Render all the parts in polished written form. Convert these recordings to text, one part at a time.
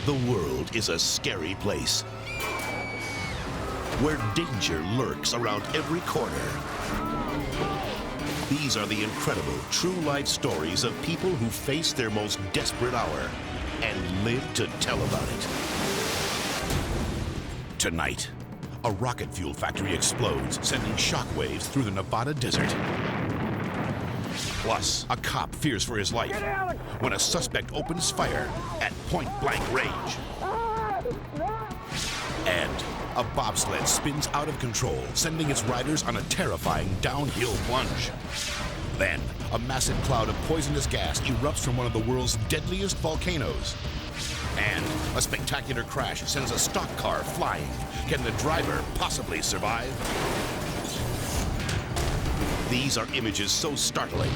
The world is a scary place where danger lurks around every corner. These are the incredible true life stories of people who face their most desperate hour and live to tell about it. Tonight, a rocket fuel factory explodes, sending shockwaves through the Nevada desert. Plus, a cop fears for his life when a suspect opens fire at point-blank range. And a bobsled spins out of control, sending its riders on a terrifying downhill plunge. Then, a massive cloud of poisonous gas erupts from one of the world's deadliest volcanoes. And a spectacular crash sends a stock car flying. Can the driver possibly survive? These are images so startling,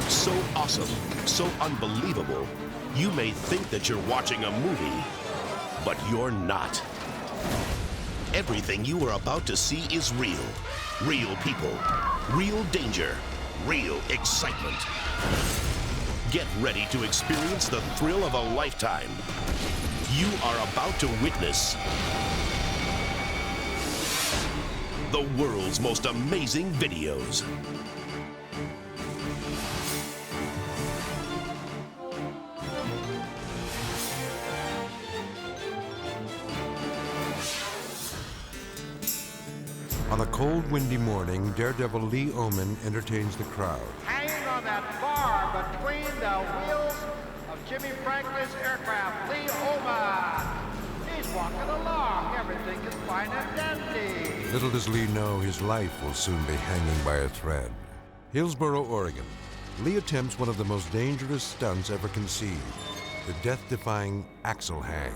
so awesome, so unbelievable, you may think that you're watching a movie, but you're not. Everything you are about to see is real. Real people, real danger, real excitement. Get ready to experience the thrill of a lifetime. You are about to witness the world's most amazing videos. On a cold, windy morning, Daredevil Lee Oman entertains the crowd. Hanging on that bar between the wheels of Jimmy Franklin's aircraft, Lee Oman. He's walking along. Everything is fine and dandy. Little does Lee know his life will soon be hanging by a thread. Hillsboro, Oregon. Lee attempts one of the most dangerous stunts ever conceived, the death-defying axle hang.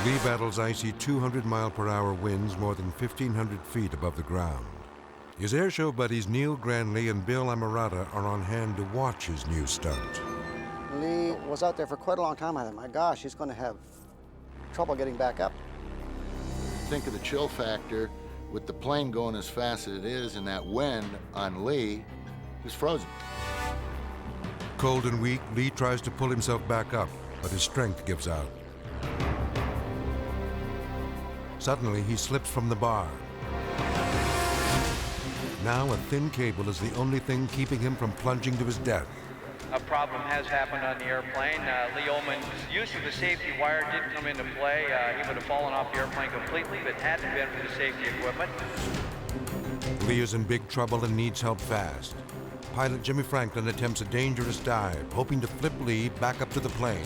Lee battles icy 200-mile-per-hour winds more than 1,500 feet above the ground. His airshow buddies Neil Granley and Bill Amarata are on hand to watch his new stunt. Lee was out there for quite a long time. I thought, my gosh, he's going to have trouble getting back up. Think of the chill factor with the plane going as fast as it is, and that wind on Lee was frozen. Cold and weak, Lee tries to pull himself back up, but his strength gives out. Suddenly, he slips from the bar. Now, a thin cable is the only thing keeping him from plunging to his death. A problem has happened on the airplane. Lee Oman's use of the safety wire did come into play. He would have fallen off the airplane completely if it hadn't been for the safety equipment. Lee is in big trouble and needs help fast. Pilot Jimmy Franklin attempts a dangerous dive, hoping to flip Lee back up to the plane.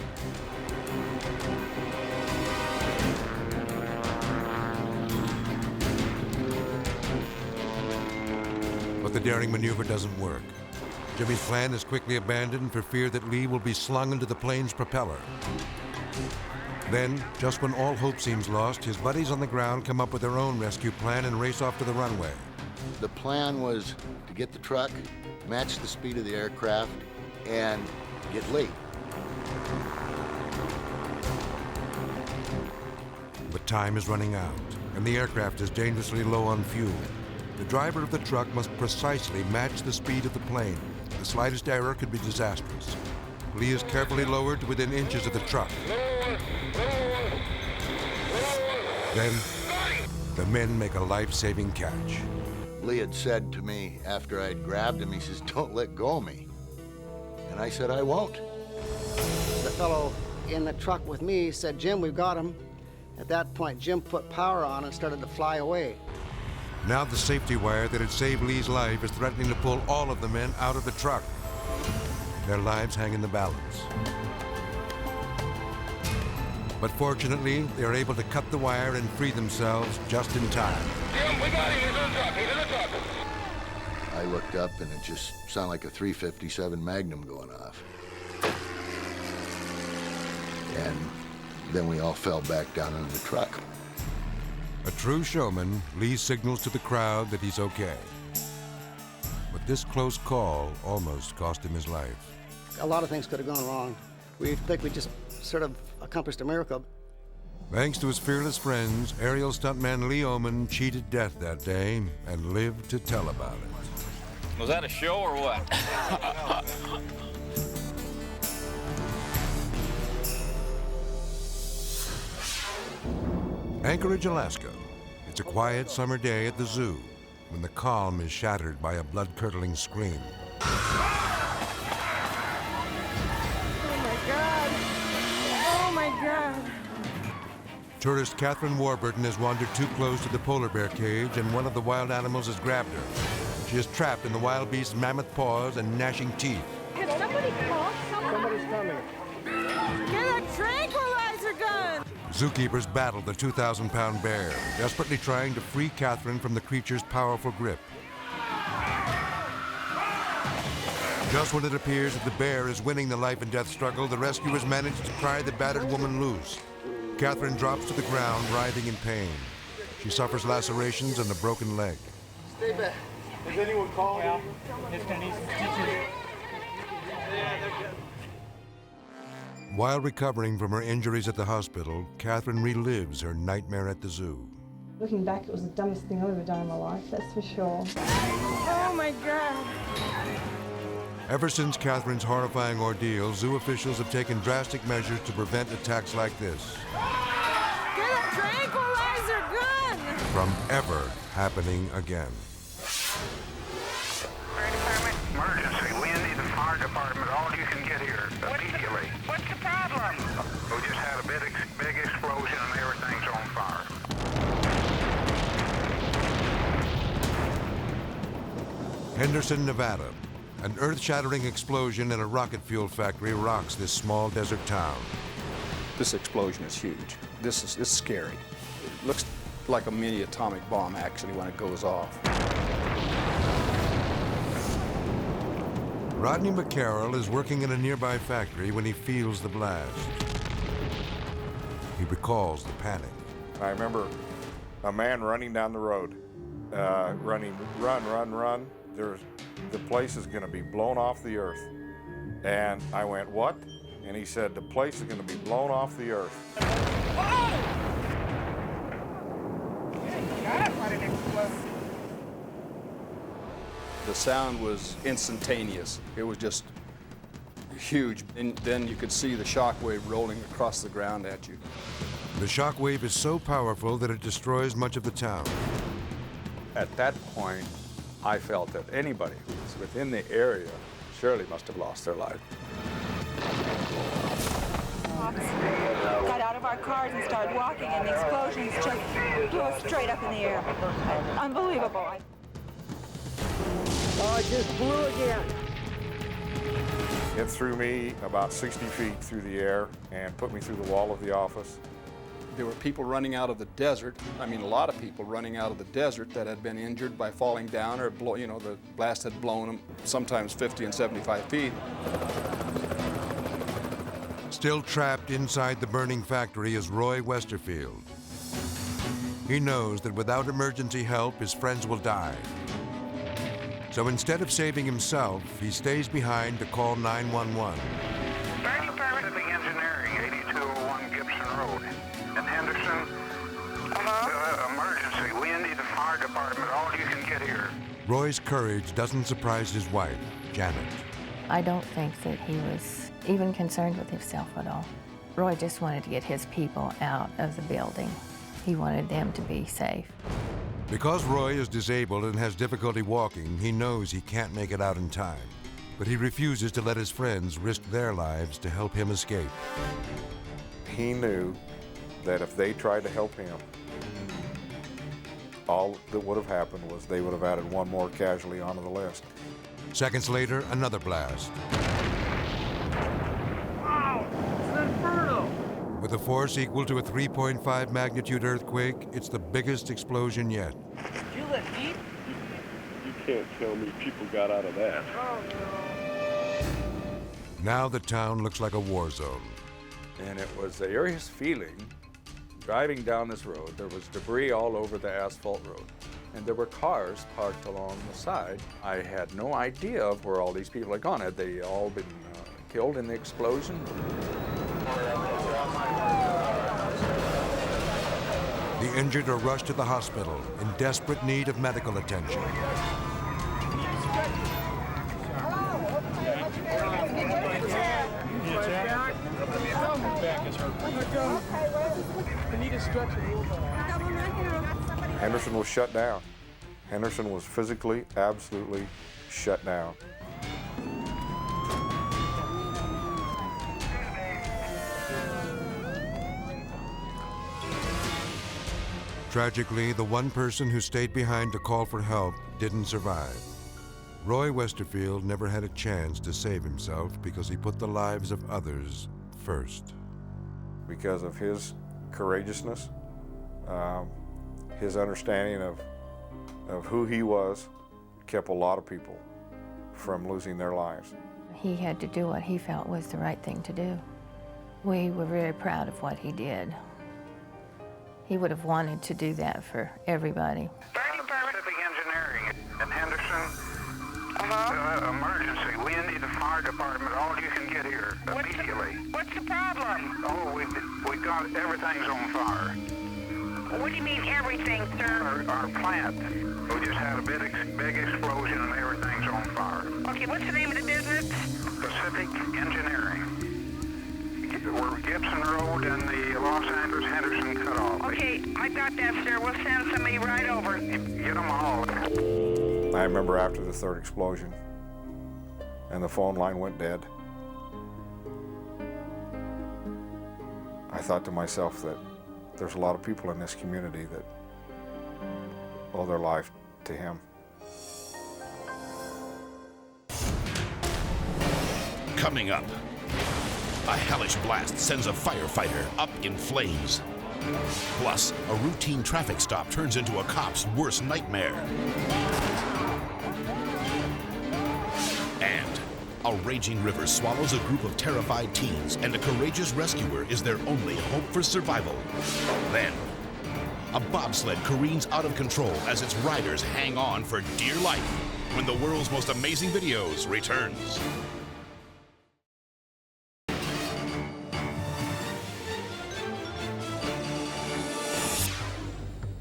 But the daring maneuver doesn't work. Jimmy's plan is quickly abandoned for fear that Lee will be slung into the plane's propeller. Then, just when all hope seems lost, his buddies on the ground come up with their own rescue plan and race off to the runway. The plan was to get the truck, match the speed of the aircraft, and get Lee. But time is running out, and the aircraft is dangerously low on fuel. The driver of the truck must precisely match the speed of the plane. The slightest error could be disastrous. Lee is carefully lowered to within inches of the truck. Then, the men make a life-saving catch. Lee had said to me after I'd grabbed him, he says, "Don't let go of me." And I said, "I won't." The fellow in the truck with me said, "Jim, we've got him." At that point, Jim put power on and started to fly away. Now the safety wire that had saved Lee's life is threatening to pull all of the men out of the truck. Their lives hang in the balance. But fortunately, they are able to cut the wire and free themselves just in time. Jim, we got him. He's in the truck. He's in the truck. I looked up and it just sounded like a .357 Magnum going off. And then we all fell back down into the truck. A true showman, Lee signals to the crowd that he's okay. But this close call almost cost him his life. A lot of things could have gone wrong. We think we just sort of accomplished a miracle. Thanks to his fearless friends, aerial stuntman Lee Oman cheated death that day and lived to tell about it. Was that a show or what? Anchorage, Alaska. It's a quiet summer day at the zoo when the calm is shattered by a blood-curdling scream. Oh my God! Oh my God! Tourist Catherine Warburton has wandered too close to the polar bear cage, and one of the wild animals has grabbed her. She is trapped in the wild beast's mammoth paws and gnashing teeth. Can somebody call someone? Somebody's coming. Get a tranquilizer gun! Zookeepers battle the 2,000-pound bear, desperately trying to free Catherine from the creature's powerful grip. Just when it appears that the bear is winning the life and death struggle, the rescuers manage to pry the battered woman loose. Catherine drops to the ground, writhing in pain. She suffers lacerations and a broken leg. Stay back. Has anyone called? Well, it's gonna need some stitches. While recovering from her injuries at the hospital, Catherine relives her nightmare at the zoo. Looking back, it was the dumbest thing I've ever done in my life, that's for sure. Oh my God! Ever since Catherine's horrifying ordeal, zoo officials have taken drastic measures to prevent attacks like this Get a tranquilizer gun! from ever happening again. Fire department, emergency. We need the fire department. All you can get here immediately. What's the problem? We just had a big explosion and everything's on fire. Henderson, Nevada. An earth-shattering explosion in a rocket fuel factory rocks this small desert town. This explosion is huge. This is scary. It looks like a mini atomic bomb actually when it goes off. Rodney McCarroll is working in a nearby factory when he feels the blast. He recalls the panic. I remember a man running down the road, run. The place is going to be blown off the earth. And I went, what? And he said, the place is going to be blown off the earth. The sound was instantaneous. It was just huge. And then you could see the shock wave rolling across the ground at you. The shock wave is so powerful that it destroys much of the town. At that point, I felt that anybody who was within the area surely must have lost their life. Got out of our cars and started walking, and the explosions just blew us straight up in the air. Unbelievable. Oh, it just blew again. It threw me about 60 feet through the air and put me through the wall of the office. There were people running out of the desert. I mean, a lot of people running out of the desert that had been injured by falling down or, the blast had blown them sometimes 50 and 75 feet. Still trapped inside the burning factory is Roy Westerfield. He knows that without emergency help, his friends will die. So instead of saving himself, he stays behind to call 911. Fire department of the engineering, 8201 Gibson Road. In Henderson, emergency. We need the fire department. All you can get here. Roy's courage doesn't surprise his wife, Janet. I don't think that he was even concerned with himself at all. Roy just wanted to get his people out of the building. He wanted them to be safe. Because Roy is disabled and has difficulty walking, he knows he can't make it out in time. But he refuses to let his friends risk their lives to help him escape. He knew that if they tried to help him, all that would have happened was they would have added one more casualty onto the list. Seconds later, another blast. Wow, it's an inferno. With a force equal to a 3.5 magnitude earthquake, it's the biggest explosion yet. Did you let deep? You can't tell me people got out of that. Oh, no. Now the town looks like a war zone. And it was the eeriest feeling. Driving down this road, there was debris all over the asphalt road. And there were cars parked along the side. I had no idea of where all these people had gone. Had they all been killed in the explosion? The injured are rushed to the hospital in desperate need of medical attention. You need to stretch it a little bit. Henderson was shut down. Henderson was physically, absolutely shut down. Tragically, the one person who stayed behind to call for help didn't survive. Roy Westerfield never had a chance to save himself because he put the lives of others first. Because of his courageousness, his understanding of who he was, kept a lot of people from losing their lives. He had to do what he felt was the right thing to do. We were very proud of what he did. He would have wanted to do that for everybody. Pacific Engineering in Henderson. Emergency. We need the fire department. All you can get here immediately. What's the problem? Oh, we got everything's on fire. What do you mean everything, sir? Our plant. We just had a big explosion and everything's on fire. Okay, what's the name of the business? Pacific Engineering. We're Gibson Road and the Los Angeles Henderson cutoff. Okay, I got that, sir. We'll send somebody right over. Get them all. I remember after the third explosion and the phone line went dead, I thought to myself that there's a lot of people in this community that owe their life to him. Coming up, a hellish blast sends a firefighter up in flames. Plus, a routine traffic stop turns into a cop's worst nightmare. And a raging river swallows a group of terrified teens, and a courageous rescuer is their only hope for survival. Then, a bobsled careens out of control as its riders hang on for dear life when the world's most amazing videos returns.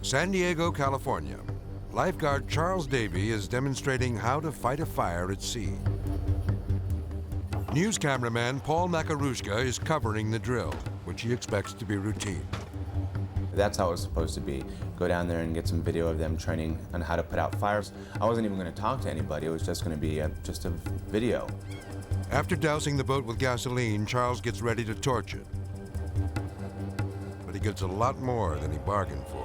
San Diego, California. Lifeguard Charles Davey is demonstrating how to fight a fire at sea. News cameraman Paul Makarushka is covering the drill, which he expects to be routine. That's how it was supposed to be. Go down there and get some video of them training on how to put out fires. I wasn't even going to talk to anybody. It was just going to be just a video. After dousing the boat with gasoline, Charles gets ready to torch it. But he gets a lot more than he bargained for.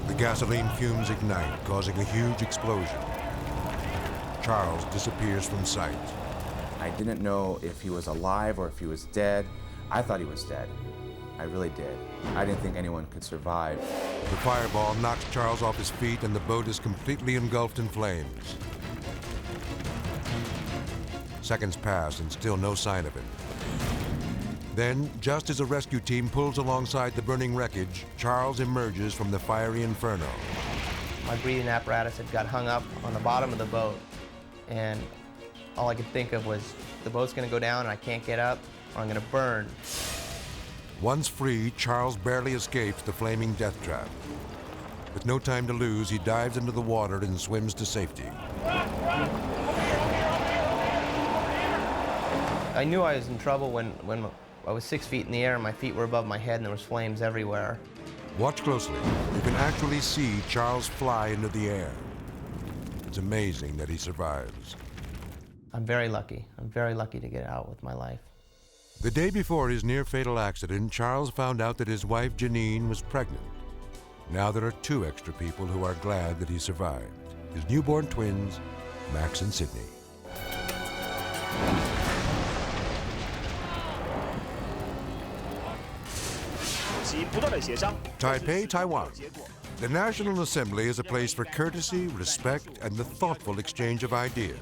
The gasoline fumes ignite, causing a huge explosion. Charles disappears from sight. I didn't know if he was alive or if he was dead. I thought he was dead. I really did. I didn't think anyone could survive. The fireball knocks Charles off his feet and the boat is completely engulfed in flames. Seconds pass and still no sign of him. Then, just as a rescue team pulls alongside the burning wreckage, Charles emerges from the fiery inferno. My breathing apparatus had got hung up on the bottom of the boat, and all I could think of was the boat's going to go down and I can't get up, or I'm going to burn. Once free, Charles barely escapes the flaming death trap. With no time to lose, he dives into the water and swims to safety. I knew I was in trouble when I was 6 feet in the air and my feet were above my head and there was flames everywhere. Watch closely. You can actually see Charles fly into the air. It's amazing that he survives. I'm very lucky. I'm very lucky to get out with my life. The day before his near-fatal accident, Charles found out that his wife, Janine, was pregnant. Now there are 2 extra people who are glad that he survived. His newborn twins, Max and Sydney. Taipei, Taiwan. The National Assembly is a place for courtesy, respect, and the thoughtful exchange of ideas.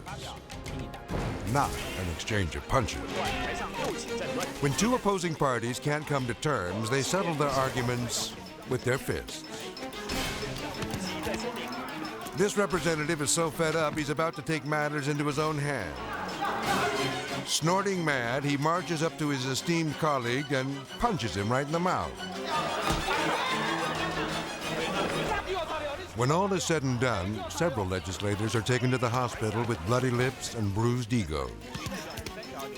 Not an exchange of punches. When 2 opposing parties can't come to terms, they settle their arguments with their fists. This representative is so fed up, he's about to take matters into his own hands. Snorting mad, he marches up to his esteemed colleague and punches him right in the mouth. When all is said and done, several legislators are taken to the hospital with bloody lips and bruised egos.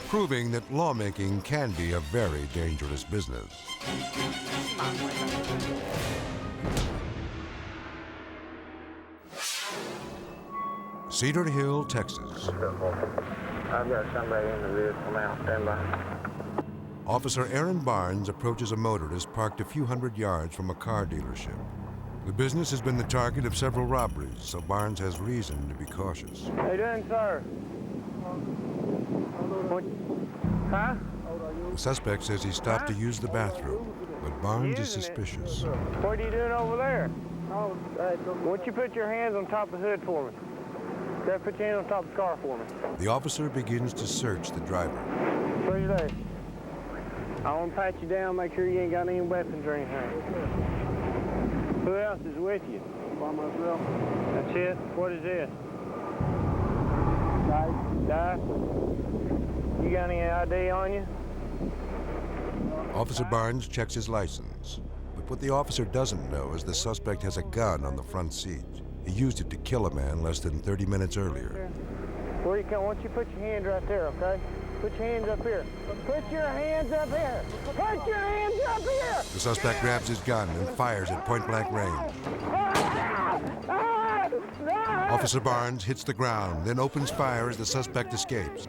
proving that lawmaking can be a very dangerous business. Cedar Hill, Texas. I've got somebody in the vehicle now. Stand by. Officer Aaron Barnes approaches a motorist parked a few hundred yards from a car dealership. The business has been the target of several robberies, so Barnes has reason to be cautious. How you doing, sir? Huh? The suspect says he stopped to use the bathroom, but Barnes is suspicious. What are you doing over there? Why don't you put your hands on top of the hood for me? Gotta put your hands on top of the car for me. The officer begins to search the driver. Where's your leg? I want to pat you down, make sure you ain't got any weapons or anything. Who else is with you? By myself. That's it? What is this? Dice. You got any ID on you? Officer Barnes checks his license, but what the officer doesn't know is the suspect has a gun on the front seat. He used it to kill a man less than 30 minutes earlier. Where you come? Why don't you put your hands right there, okay? Put your hands up here. Put your hands up here. Put your hands up here. The suspect grabs his gun and fires at point-blank range. Officer Barnes hits the ground, then opens fire as the suspect escapes.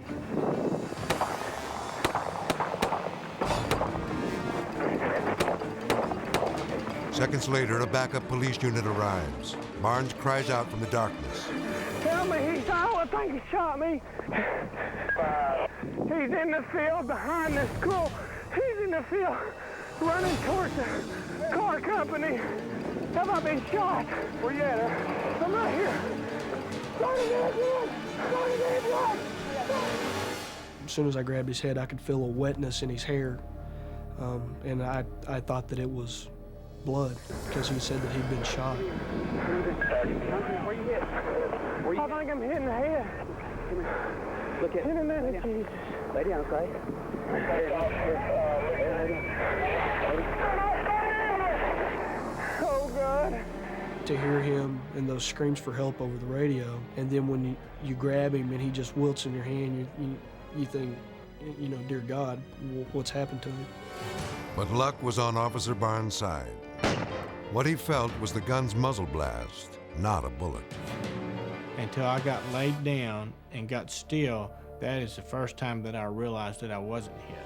Seconds later, a backup police unit arrives. Barnes cries out from the darkness. Tell me he's I don't think he shot me. He's in the field behind the school. He's in the field running towards the car company. Have I been shot? Where you at? I'm right here. As soon as I grabbed his head, I could feel a wetness in his hair. And I thought that it was blood because he said that he'd been shot. Where you hit? I think I'm hitting the head. Look at in a minute, Jesus. Lay down, okay? Oh, God. To hear him and those screams for help over the radio, and then when you grab him and he just wilts in your hand, you think, you know, dear God, what's happened to him? But luck was on Officer Barnes' side. What he felt was the gun's muzzle blast, not a bullet. Until I got laid down and got still, that is the first time that I realized that I wasn't hit.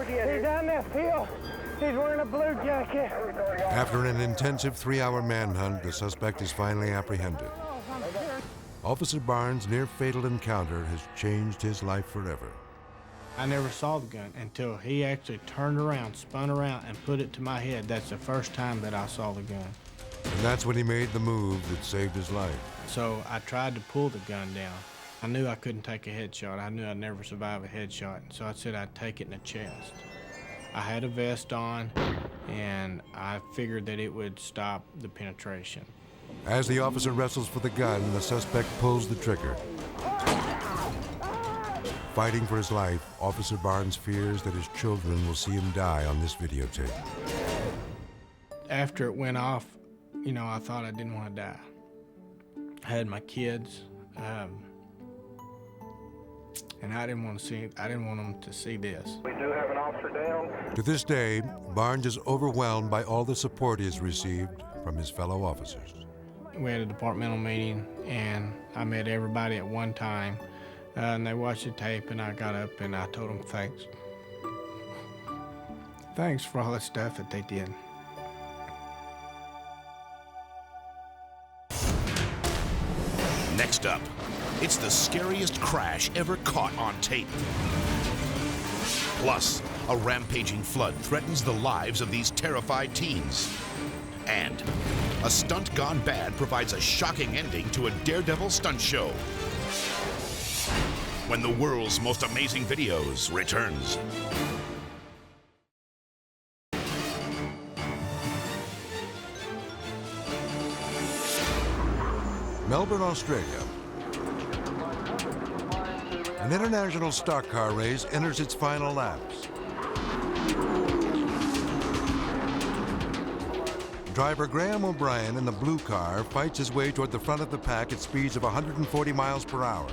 He's down that field. He's wearing a blue jacket. After an intensive 3-hour manhunt, the suspect is finally apprehended. Officer Barnes' near-fatal encounter has changed his life forever. I never saw the gun until he actually turned around, spun around, and put it to my head. That's the first time that I saw the gun. And that's when he made the move that saved his life. So I tried to pull the gun down. I knew I couldn't take a headshot. I knew I'd never survive a headshot. So I said I'd take it in the chest. I had a vest on, and I figured that it would stop the penetration. As the officer wrestles for the gun, the suspect pulls the trigger. Fighting for his life, Officer Barnes fears that his children will see him die on this videotape. After it went off, you know, I thought I didn't want to die. I had my kids, and I didn't want them to see this. We do have an officer down. To this day, Barnes is overwhelmed by all the support he has received from his fellow officers. We had a departmental meeting, and I met everybody at one time, and they watched the tape, and I got up and I told them thanks. Thanks for all the stuff that they did. Next up, it's the scariest crash ever caught on tape. Plus, a rampaging flood threatens the lives of these terrified teens. And a stunt gone bad provides a shocking ending to a daredevil stunt show. When the world's most amazing videos returns. Melbourne, Australia. An international stock car race enters its final laps. Driver Graham O'Brien in the blue car fights his way toward the front of the pack at speeds of 140 miles per hour.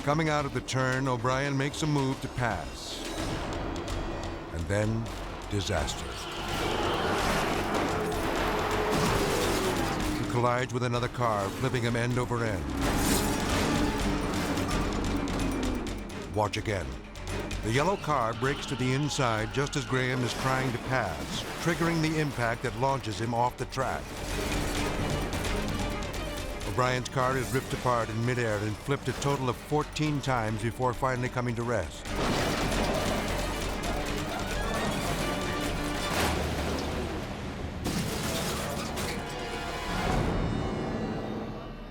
Coming out of the turn, O'Brien makes a move to pass. And then, disaster. He collides with another car, flipping him end over end. Watch again. The yellow car brakes to the inside just as Graham is trying to pass, triggering the impact that launches him off the track. O'Brien's car is ripped apart in midair and flipped a total of 14 times before finally coming to rest.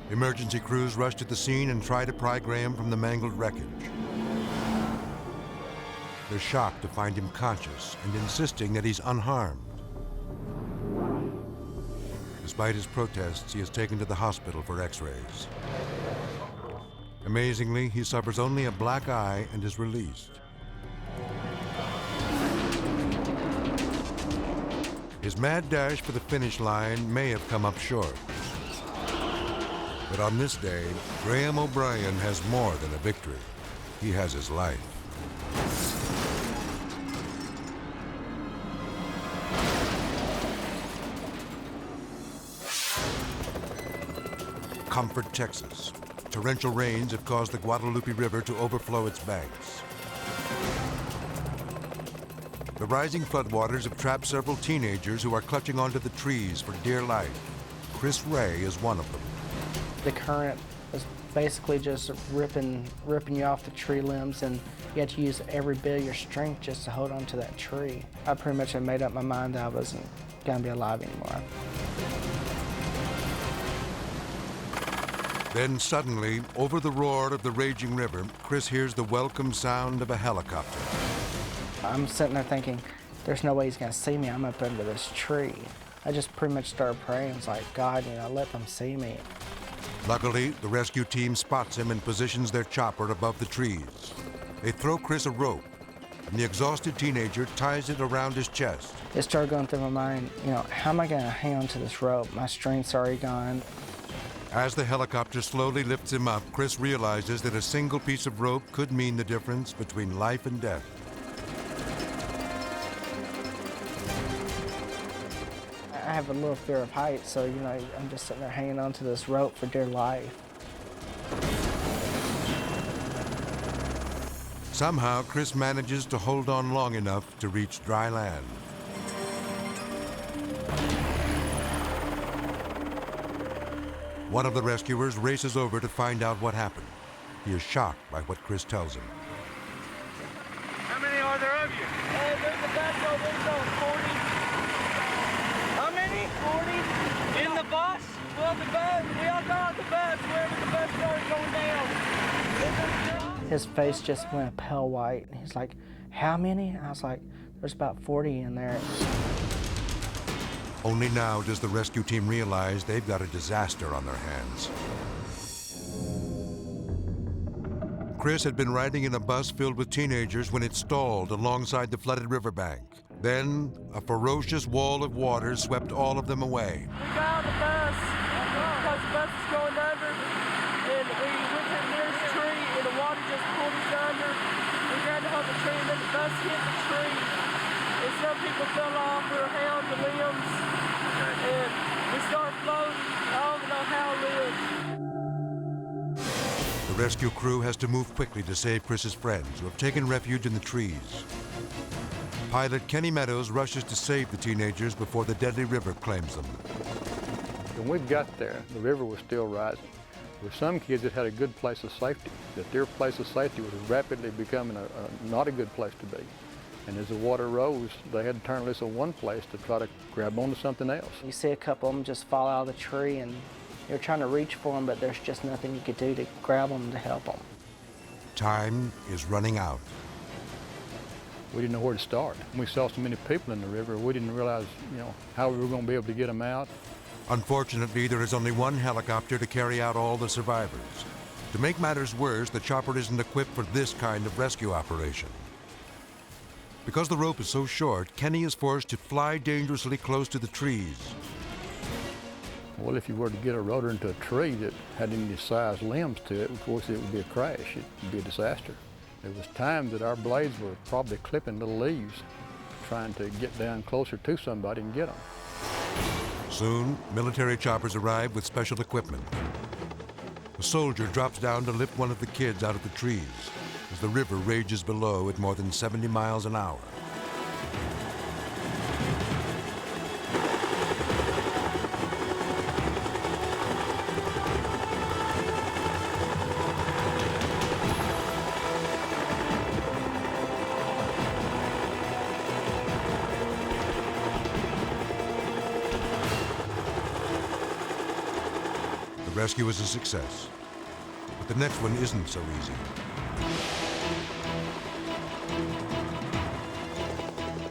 Emergency crews rush to the scene and try to pry Graham from the mangled wreckage. They're shocked to find him conscious and insisting that he's unharmed. Despite his protests, he is taken to the hospital for x-rays. Amazingly, he suffers only a black eye and is released. His mad dash for the finish line may have come up short. But on this day, Graham O'Brien has more than a victory. He has his life. Comfort, Texas. Torrential rains have caused the Guadalupe River to overflow its banks. The rising floodwaters have trapped several teenagers who are clutching onto the trees for dear life. Chris Ray is one of them. The current was basically just ripping you off the tree limbs, and you had to use every bit of your strength just to hold on to that tree. I pretty much had made up my mind that I wasn't going to be alive anymore. Then suddenly, over the roar of the raging river, Chris hears the welcome sound of a helicopter. I'm sitting there thinking, there's no way he's going to see me. I'm up under this tree. I just pretty much started praying. It's like, God, let them see me. Luckily, the rescue team spots him and positions their chopper above the trees. They throw Chris a rope, and the exhausted teenager ties it around his chest. It started going through my mind, how am I going to hang on to this rope? My strength's already gone. As the helicopter slowly lifts him up, Chris realizes that a single piece of rope could mean the difference between life and death. I have a little fear of heights, so, I'm just sitting there hanging on to this rope for dear life. Somehow, Chris manages to hold on long enough to reach dry land. One of the rescuers races over to find out what happened. He is shocked by what Chris tells him. How many are there of you? There's a bus over there, 40. How many? 40? In the bus? Well, the bus, we all got off the bus wherever the bus started going down. His face just went pale white. He's like, how many? I was like, there's about 40 in there. Only now does the rescue team realize they've got a disaster on their hands. Chris had been riding in a bus filled with teenagers when it stalled alongside the flooded riverbank. Then, a ferocious wall of water swept all of them away. We got on the bus because the bus was going under, and we went to the nearest tree, and the water just pulled us under. We grabbed hold of the tree, and then the bus hit the tree. And some people fell off, we were held the limbs, and we started floating. I don't know how we lived. The rescue crew has to move quickly to save Chris's friends, who have taken refuge in the trees. Pilot Kenny Meadows rushes to save the teenagers before the deadly river claims them. When we got there, the river was still rising. There were some kids that had a good place of safety, that their place of safety was rapidly becoming not a good place to be. And as the water rose, they had to turn loose in one place to try to grab onto something else. You see a couple of them just fall out of the tree, and you're trying to reach for them, but there's just nothing you could do to grab them to help them. Time is running out. We didn't know where to start. We saw so many people in the river, we didn't realize, how we were going to be able to get them out. Unfortunately, there is only one helicopter to carry out all the survivors. To make matters worse, the chopper isn't equipped for this kind of rescue operation. Because the rope is so short, Kenny is forced to fly dangerously close to the trees. Well, if you were to get a rotor into a tree that had any size limbs to it, of course it would be a crash. It would be a disaster. There was times that our blades were probably clipping little leaves, trying to get down closer to somebody and get them. Soon, military choppers arrive with special equipment. A soldier drops down to lift one of the kids out of the trees as the river rages below at more than 70 miles an hour. The rescue is a success, but the next one isn't so easy.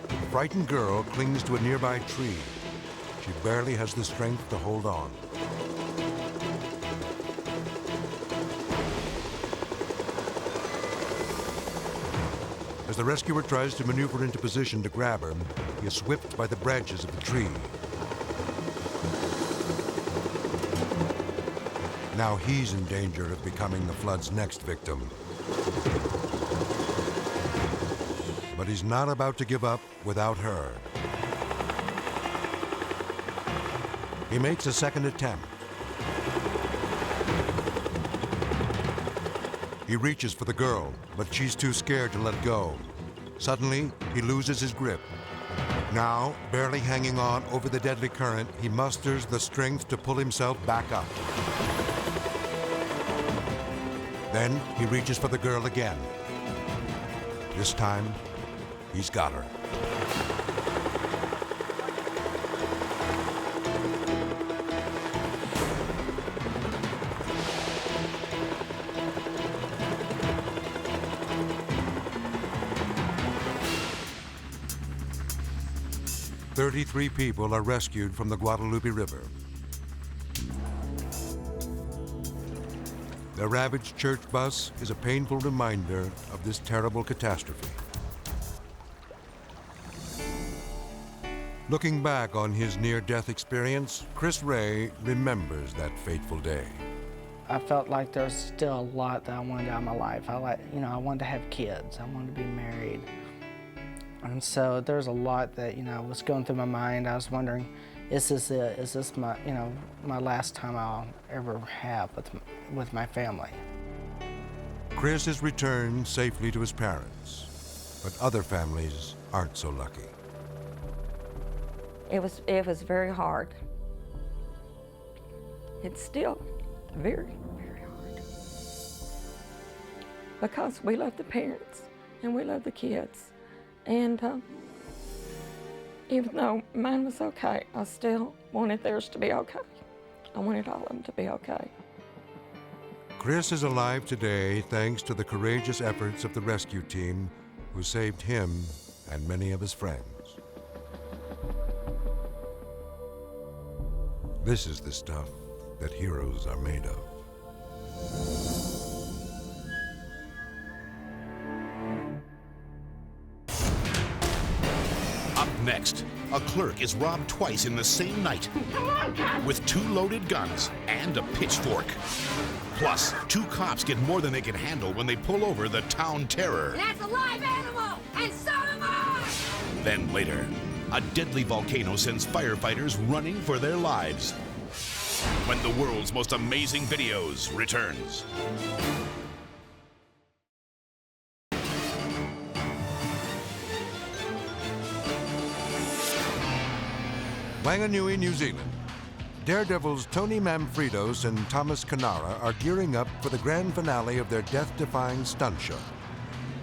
The frightened girl clings to a nearby tree. She barely has the strength to hold on. As the rescuer tries to maneuver into position to grab her, he is whipped by the branches of the tree. Now he's in danger of becoming the flood's next victim. But he's not about to give up without her. He makes a second attempt. He reaches for the girl, but she's too scared to let go. Suddenly, he loses his grip. Now, barely hanging on over the deadly current, he musters the strength to pull himself back up. Then he reaches for the girl again. This time, he's got her. "33 people are rescued from the Guadalupe River. The ravaged church bus is a painful reminder of this terrible catastrophe. Looking back on his near-death experience, Chris Ray remembers that fateful day. I felt like there was still a lot that I wanted out of my life. I wanted to have kids. I wanted to be married. And so there's a lot that, was going through my mind. I was wondering, is this it? Is this my, my last time I'll ever have with my family? Chris has returned safely to his parents, but other families aren't so lucky. It was very hard. It's still very, very hard. Because we love the parents and we love the kids. And even though mine was okay, I still wanted theirs to be okay. I wanted all of them to be okay. Chris is alive today thanks to the courageous efforts of the rescue team who saved him and many of his friends. This is the stuff that heroes are made of. Up next, a clerk is robbed twice in the same night with 2 loaded guns and a pitchfork. Plus, 2 cops get more than they can handle when they pull over the town terror. That's a live animal, and so am I! Then later, a deadly volcano sends firefighters running for their lives. When the world's most amazing videos returns. Wanganui, New Zealand. Daredevils Tony Manfredos and Thomas Canara are gearing up for the grand finale of their death-defying stunt show.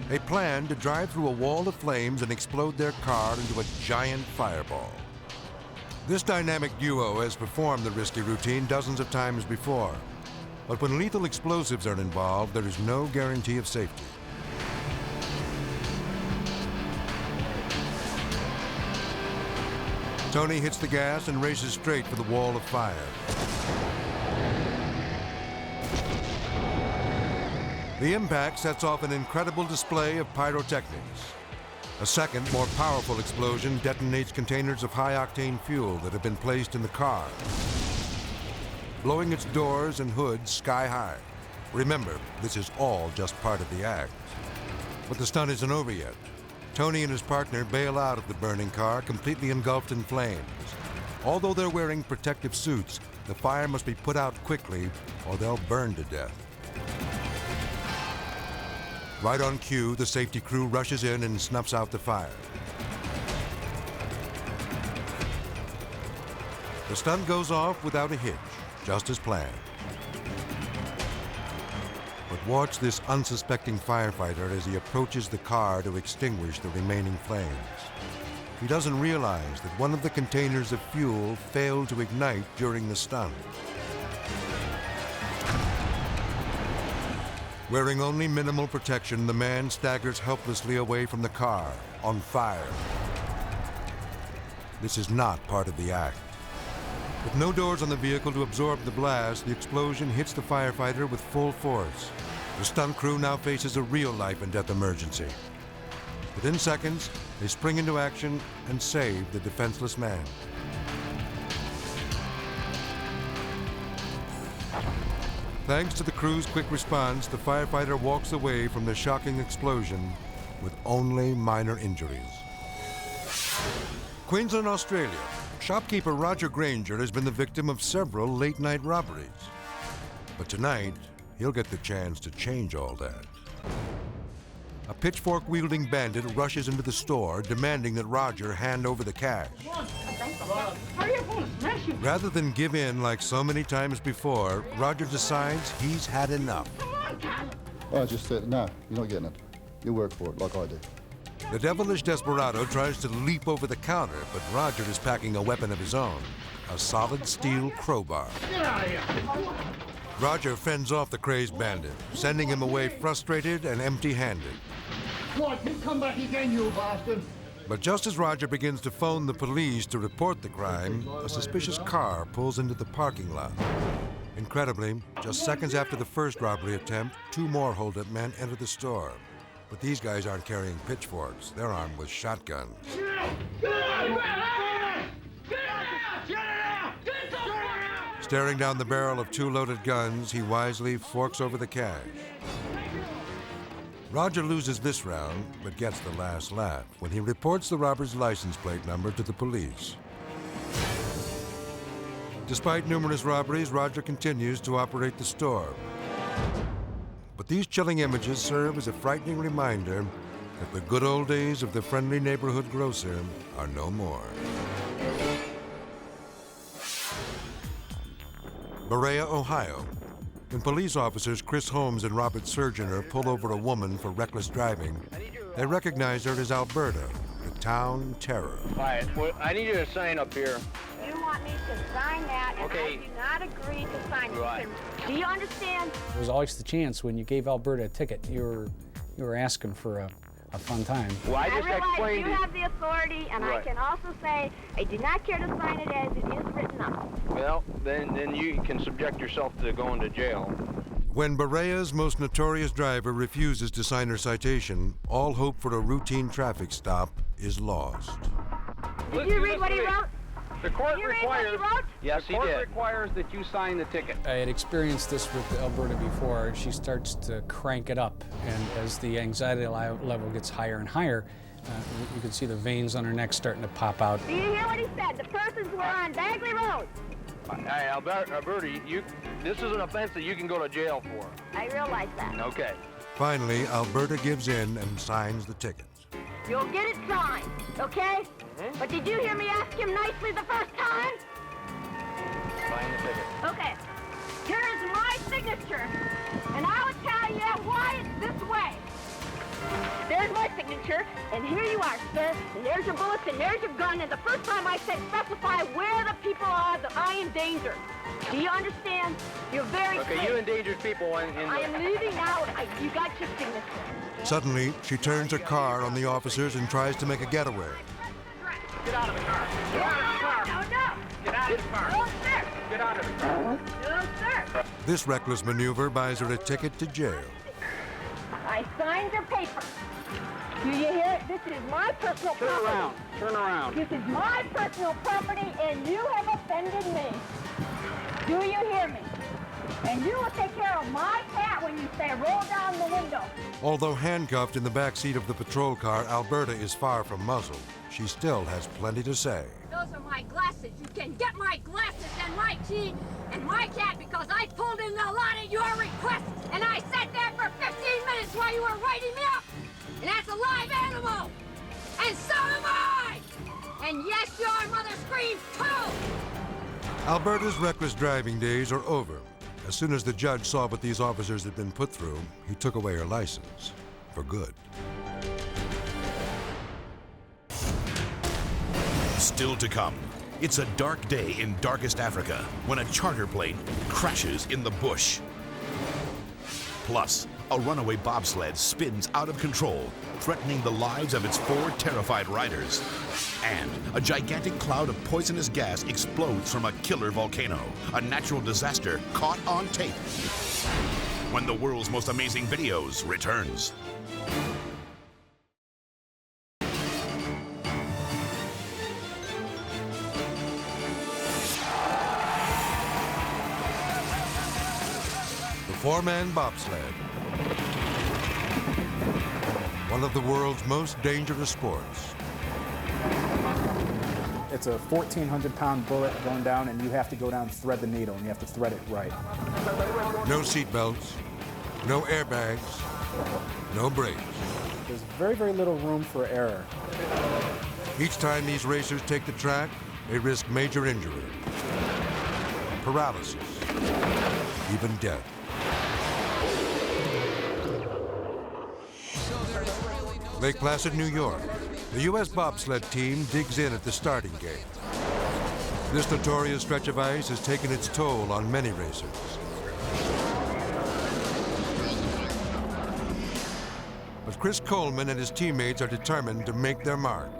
They plan to drive through a wall of flames and explode their car into a giant fireball. This dynamic duo has performed the risky routine dozens of times before, but when lethal explosives are involved, there is no guarantee of safety. Tony hits the gas and races straight for the wall of fire. The impact sets off an incredible display of pyrotechnics. A second, more powerful explosion detonates containers of high-octane fuel that have been placed in the car. blowing its doors and hoods sky high. Remember, this is all just part of the act. But the stunt isn't over yet. Tony and his partner bail out of the burning car, completely engulfed in flames. Although they're wearing protective suits, the fire must be put out quickly or they'll burn to death. Right on cue, the safety crew rushes in and snuffs out the fire. The stunt goes off without a hitch, just as planned. But watch this unsuspecting firefighter as he approaches the car to extinguish the remaining flames. He doesn't realize that one of the containers of fuel failed to ignite during the stunt. Wearing only minimal protection, the man staggers helplessly away from the car, on fire. This is not part of the act. With no doors on the vehicle to absorb the blast, the explosion hits the firefighter with full force. The stunt crew now faces a real life and death emergency. Within seconds, they spring into action and save the defenseless man. Thanks to the crew's quick response, the firefighter walks away from the shocking explosion with only minor injuries. Queensland, Australia. Shopkeeper Roger Granger has been the victim of several late-night robberies. But tonight, he'll get the chance to change all that. A pitchfork-wielding bandit rushes into the store, demanding that Roger hand over the cash. Rather than give in like so many times before, Roger decides he's had enough. I just said, no, you're not getting it. You work for it like I do. The devilish desperado tries to leap over the counter, but Roger is packing a weapon of his own, a solid steel crowbar. Get out of here! Roger fends off the crazed bandit, sending him away frustrated and empty-handed. What? You come back again, you bastard! But just as Roger begins to phone the police to report the crime, a suspicious car pulls into the parking lot. Incredibly, just seconds after the first robbery attempt, 2 more hold-up men enter the store. But these guys aren't carrying pitchforks. They're armed with shotguns. Staring down the barrel of 2 loaded guns, he wisely forks over the cash. Roger loses this round, but gets the last laugh when he reports the robber's license plate number to the police. Despite numerous robberies, Roger continues to operate the store. But these chilling images serve as a frightening reminder that the good old days of the friendly neighborhood grocer are no more. Berea, Ohio. When police officers Chris Holmes and Robert Surgener pull over a woman for reckless driving, they recognize her as Alberta, the town terror. All right, well, I need you to sign up here. You want me to sign that, and Okay. I do not agree to sign it. Right. Do you understand? There was always the chance when you gave Alberta a ticket, you were asking for a fun time. Well, I just realize explained you it. have the authority, and I Right. can also say I do not care to sign it as it is written up. Well, then you can subject yourself to going to jail. When Berea's most notorious driver refuses to sign her citation, all hope for a routine traffic stop is lost. Did you read what he wrote? The court Did you read what he wrote? Yes, he did. The court requires that you sign the ticket. I had experienced this with Alberta before. She starts to crank it up, and as the anxiety level gets higher and higher, you can see the veins on her neck starting to pop out. Do you hear what he said? The persons were on Bagley Road. Hey, Alberta, this is an offense that you can go to jail for. I realize that. Okay. Finally, Alberta gives in and signs the ticket. You'll get it signed, okay? But did you hear me ask him nicely the first time? Sign the ticket. Okay. Here is my signature, and I will tell you why it's this way. There's my signature, and here you are, sir. And there's your bullets, and there's your gun. And the first time I said specify where the people are that I endanger. Do you understand? You're very Okay, clear. you endangered people in I am leaving now. You got your signature. Suddenly, she turns her car on the officers and tries to make a getaway. Get out of the car. Get out of the car. No. Get out of the car. No, sir. Get out of the car. No, sir. This reckless maneuver buys her a ticket to jail. I signed your paper. Do you hear it? This is my personal property. Turn around. Turn around. This is my personal property, and you have offended me. Do you hear me? And you will take care of my cat when you say roll down the window. Although handcuffed in the back seat of the patrol car, Alberta is far from muzzled. She still has plenty to say. Those are my glasses. You can get my glasses and my key and my cat because I pulled in a lot of your requests and I sat there for 15 minutes while you were writing me up. And that's a live animal. And so am I. And yes, your mother screams too. Alberta's reckless driving days are over. As soon as the judge saw what these officers had been put through, he took away her license for good. Still to come, it's a dark day in darkest Africa when a charter plane crashes in the bush. Plus, a runaway bobsled spins out of control, threatening the lives of its 4 terrified riders. And a gigantic cloud of poisonous gas explodes from a killer volcano, a natural disaster caught on tape. When the world's most amazing videos returns. The 4-man bobsled. One of the world's most dangerous sports. It's a 1,400-pound bullet going down, and you have to go down and thread the needle, and you have to thread it right. No seat belts, no airbags, no brakes. There's very, very little room for error. Each time these racers take the track, they risk major injury, paralysis, even death. Lake Placid, New York. The U.S. bobsled team digs in at the starting gate. This notorious stretch of ice has taken its toll on many racers. But Chris Coleman and his teammates are determined to make their mark.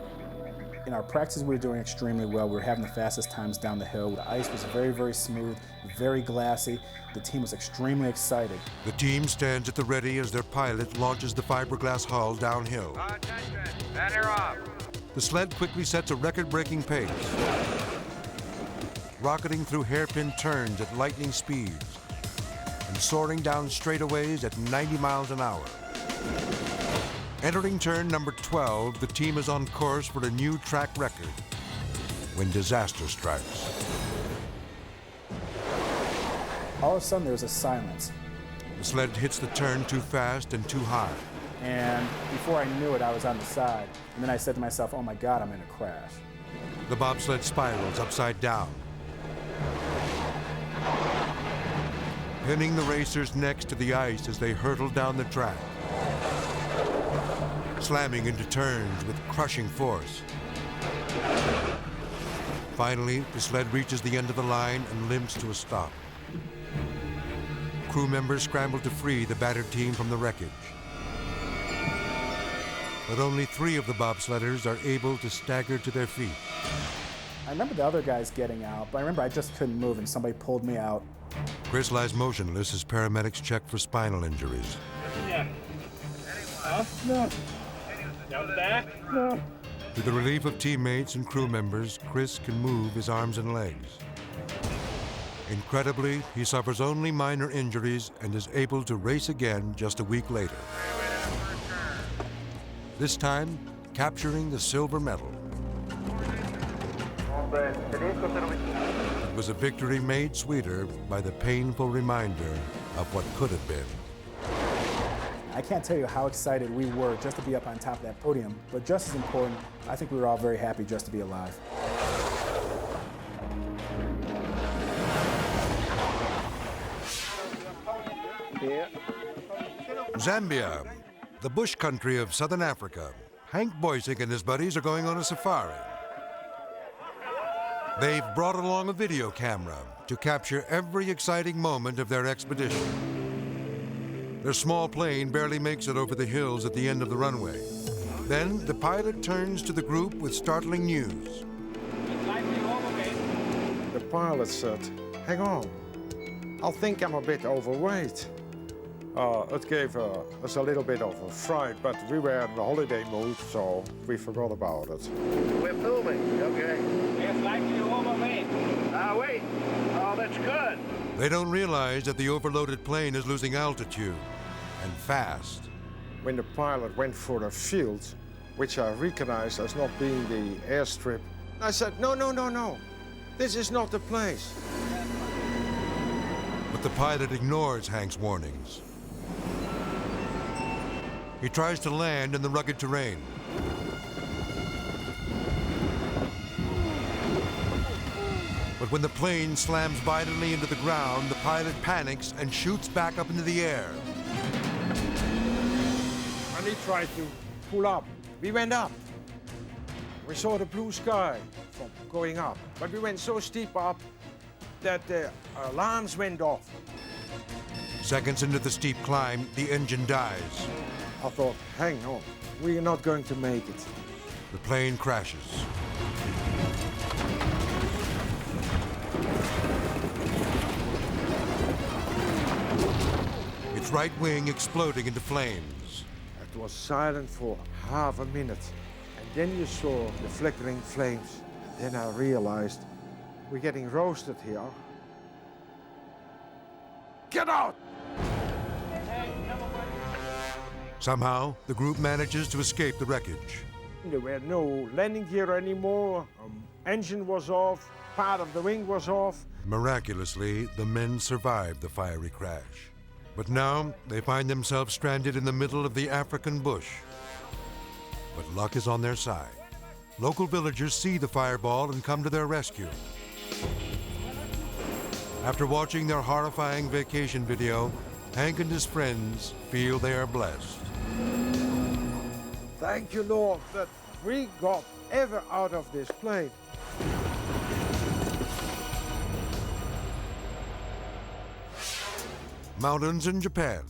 In our practices, we were doing extremely well. We were having the fastest times down the hill. The ice was very, very smooth, very glassy. The team was extremely excited. The team stands at the ready as their pilot launches the fiberglass hull downhill. Attention, center off. The sled quickly sets a record-breaking pace, rocketing through hairpin turns at lightning speeds and soaring down straightaways at 90 miles an hour. Entering turn number 12, the team is on course for a new track record when disaster strikes. All of a sudden, there was a silence. The sled hits the turn too fast and too high. And before I knew it, I was on the side. And then I said to myself, oh my God, I'm in a crash. The bobsled spirals upside down, pinning the racers next to the ice as they hurtle down the track, slamming into turns with crushing force. Finally, the sled reaches the end of the line and limps to a stop. Crew members scramble to free the battered team from the wreckage. But only 3 of the bobsledders are able to stagger to their feet. I remember the other guys getting out, but I remember I just couldn't move and somebody pulled me out. Chris lies motionless as paramedics check for spinal injuries. Yeah. No. Down the back? No. With the relief of teammates and crew members, Chris can move his arms and legs. Incredibly, he suffers only minor injuries and is able to race again just a week later. This time, capturing the silver medal. It was a victory made sweeter by the painful reminder of what could have been. I can't tell you how excited we were just to be up on top of that podium, but just as important, I think we were all very happy just to be alive. Yeah. Zambia, the bush country of southern Africa. Hank Boysick and his buddies are going on a safari. They've brought along a video camera to capture every exciting moment of their expedition. Their small plane barely makes it over the hills at the end of the runway. Then the pilot turns to the group with startling news. The pilot said, hang on, I think I'm a bit overweight. It gave us a little bit of a fright, but we were in the holiday mood, so we forgot about it. We're filming, okay? It's likely to overweight. Wait. Oh, that's good. They don't realize that the overloaded plane is losing altitude, and fast. When the pilot went for the field, which I recognized as not being the airstrip, I said, no, no, no, no. This is not the place. But the pilot ignores Hank's warnings. He tries to land in the rugged terrain. But when the plane slams violently into the ground, the pilot panics and shoots back up into the air. And he tried to pull up. We went up. We saw the blue sky from going up. But we went so steep up that the alarms went off. Seconds into the steep climb, the engine dies. I thought, hang on, we are not going to make it. The plane crashes. Its right wing exploding into flames. It was silent for half a minute. And then you saw the flickering flames. Then I realized we're getting roasted here. Get out! Somehow, the group manages to escape the wreckage. There were no landing gear anymore. Engine was off. Part of the wing was off. Miraculously, the men survived the fiery crash. But now, they find themselves stranded in the middle of the African bush. But luck is on their side. Local villagers see the fireball and come to their rescue. After watching their horrifying vacation video, Hank and his friends feel they are blessed. Thank you, Lord, that we got ever out of this plane. Mountains in Japan.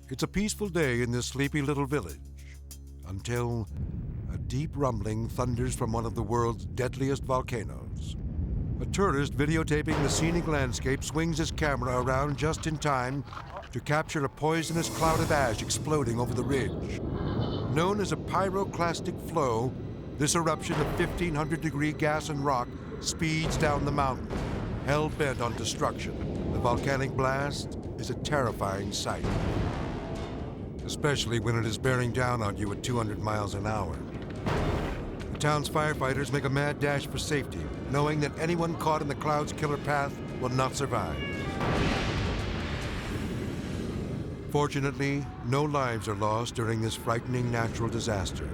It's a peaceful day in this sleepy little village until a deep rumbling thunders from one of the world's deadliest volcanoes. A tourist videotaping the scenic landscape swings his camera around just in time to capture a poisonous cloud of ash exploding over the ridge. Known as a pyroclastic flow, this eruption of 1,500-degree gas and rock speeds down the mountain, hell-bent on destruction. The volcanic blast is a terrifying sight, especially when it is bearing down on you at 200 miles an hour. The town's firefighters make a mad dash for safety, knowing that anyone caught in the cloud's killer path will not survive. Fortunately, no lives are lost during this frightening natural disaster.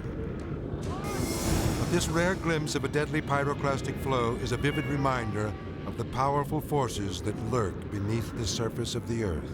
But this rare glimpse of a deadly pyroclastic flow is a vivid reminder of the powerful forces that lurk beneath the surface of the Earth.